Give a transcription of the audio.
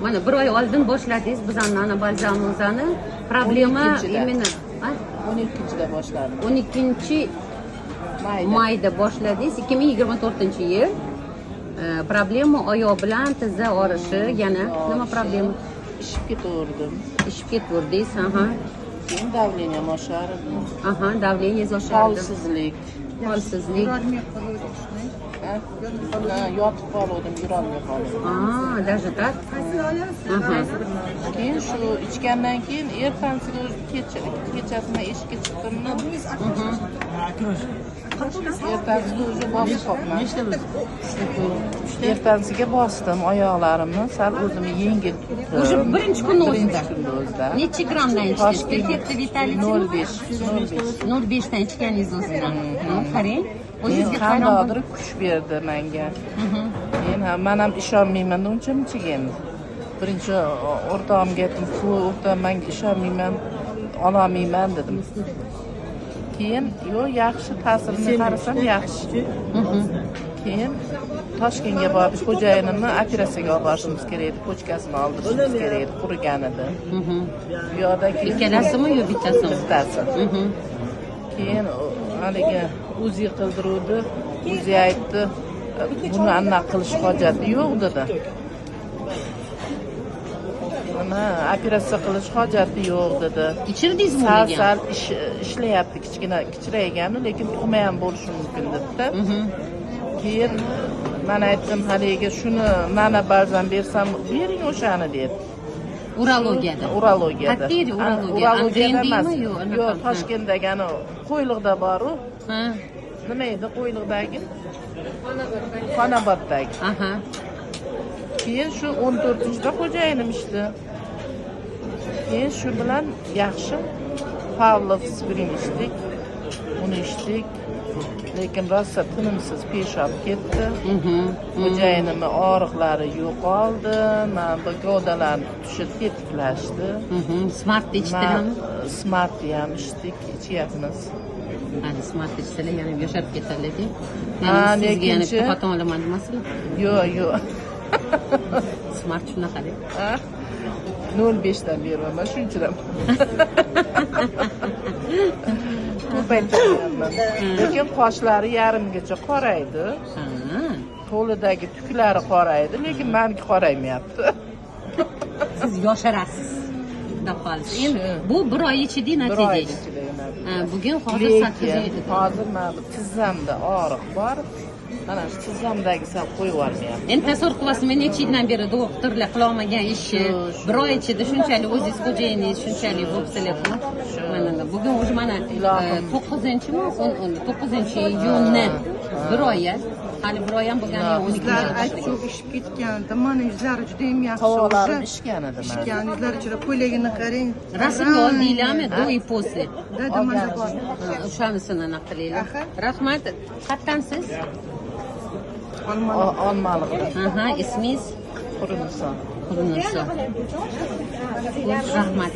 Mana bir oy oldin boshladingiz bizani ana balzamimizni. Problema именно 12-da boshladim. 12 mayda boshladingiz 2024-yil. Problema oyoq bilan tizza og'rishi, yana nima problema? Ishib ketaverdim. Ishib ketaverdingiz, aha. Keyin davleniyam oshardi. Aha, davleniyingiz oshardi. Holsizlik. Yotib qoldim, yurolmay qoldim. Даже так? Aha. Keyin shu ichgandan keyin ertasiga kechasini eshikka chiqdimmi? Ertasiga o'zi bosibman. Ertasiga bosdim oyoqlarimni, sal o'zimni yengil tutdim. O'sha birinchi kunni o'zida. Necha grammdan ichdingiz? Kefti vitality 0.5 dan ichganingiz o'zidan. Qarang. O'zingizga qandaydir kuch berdi menga. Men ham ishonmayman, unchami ichgan. Birinchi o'rtog'imga aytdim, o'rtog'im menga ishonmayman, ololmayman dedim. Keyin yaxshi ta'sirini qarasam yaxshi. Keyin Toshkentga borib xo'jayinimni operatsiyaga olib borishimiz kerak edi, pochkasini oldirishimiz kerak edi, qurigan edi. Bu yoqda ikkalasimi yo bittasimi? Bittasi. Keyin haligi o'zi qildiruvdi, o'zi aytdi, buni anaqa qilish hojati yo'q dedi. Operatsiya qilish hojati yo'q dedi. Kechirdingizmi? Sal ishlayapti, kichraygan, lekin tug'ma ham bo'lishi mumkin dedi-da. Keyin men aytdim, haliga shuni mana balzam bersam, bering o'shani dedi. Urologiyada. Qayerda urologiyada emas. Yo'q, Toshkentdagi Qo'yliqda bor-ku. Nima edi Qo'yliqdagi? Xonaboddagi. Aha. Keyin shu 14-da xo'jayinim ishdi. Keyin shu bilan yaxshi Pavlov Spring ichdik. Uni ichdik. Lekin rosa tinimsiz peshob ketdi. Xo'jayinimning og'riqlari yo'qoldi. Men bu gavdalarni tutishi tetiklashdi. Smart ichdingizmi? Smart ham ichdik, ichyapmiz. Hali smart ichsalar yana yosharib ketadi-ku. Sizga yana xotin olaman demasizlar? Yo'q. Smart shunaqa-da. 0.5 dan beraman, shunchadan. Ko'paytiraman. Lekin qoshlari yarimgacha qoraydi. Qo'lidagi tuklari qoraydi, lekin meniki qoraymayapti. Siz yosharasiz. Endi bu bir oy ichida natija. Bugun hozir 8 hozir men tizzamda og'riq bor. Mana shu tizzamdagi sal qo'yib yubormayapti. Endi tasavvur qilasizmi, necha yildan beri doktorlar qila olmagan ishni bir oy ichida shunchalik o'zingiz xo'jayiningiz shunchalik bo'psilar. Mana bugun o'zi mana 9-mi, 9-iyunni bir oy. Hali bir oy ham bo'lgani yo'q. Bizlar aytib ishib ketganda, mana yuzlari juda ham yaxshi. Havolarım ishgan edi mana. Ishgan yuzlari ichida ko'ylagini qarang. Rasmga oldinglarmi? Do и после. Da mana bor. O'shanisini anaqa qilinglar. Rahmat. Qayerdansiz? Olmaliqda. Aha, ismingiz? Qurunniso. Rahmat.